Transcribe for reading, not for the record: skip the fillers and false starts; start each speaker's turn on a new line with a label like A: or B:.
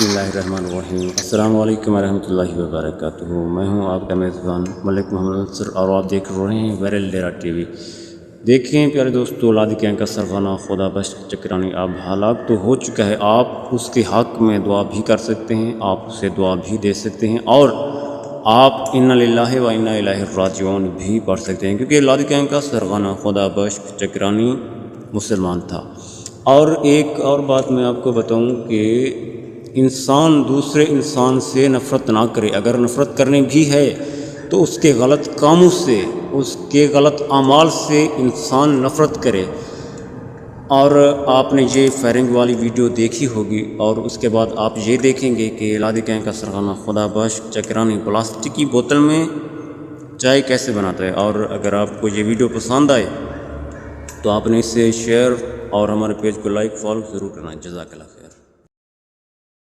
A: بسم اللہ الرحمن الرحیم۔ السلام علیکم ورحمۃ اللہ وبرکاتہ۔ میں ہوں آپ کا میزبان ملک محمد نصر اور آپ دیکھ رہے ہیں وائرل ڈیرا ٹی وی۔ دیکھیں پیارے دوستو، اولاد کے کا سرخانہ خدا بخش چکرانی اب ہلاک تو ہو چکا ہے، آپ اس کے حق میں دعا بھی کر سکتے ہیں، آپ اسے دعا بھی دے سکتے ہیں، اور آپ انا للہ و انا الیہ راجعون بھی پڑھ سکتے ہیں، کیونکہ اولاد کے کا سرخانہ خدا بخش چکرانی مسلمان تھا۔ اور ایک اور بات میں آپ کو بتاؤں کہ انسان دوسرے انسان سے نفرت نہ کرے، اگر نفرت کرنی بھی ہے تو اس کے غلط کاموں سے، اس کے غلط اعمال سے انسان نفرت کرے۔ اور آپ نے یہ فائرنگ والی ویڈیو دیکھی ہوگی، اور اس کے بعد آپ یہ دیکھیں گے کہ لادی کا سرخانہ خدا بخش چکرانی پلاسٹک کی بوتل میں چائے کیسے بناتا ہے۔ اور اگر آپ کو یہ ویڈیو پسند آئے تو آپ نے اسے شیئر اور ہمارے پیج کو لائک فالو ضرور کرنا۔ جزاک اللہ خیر۔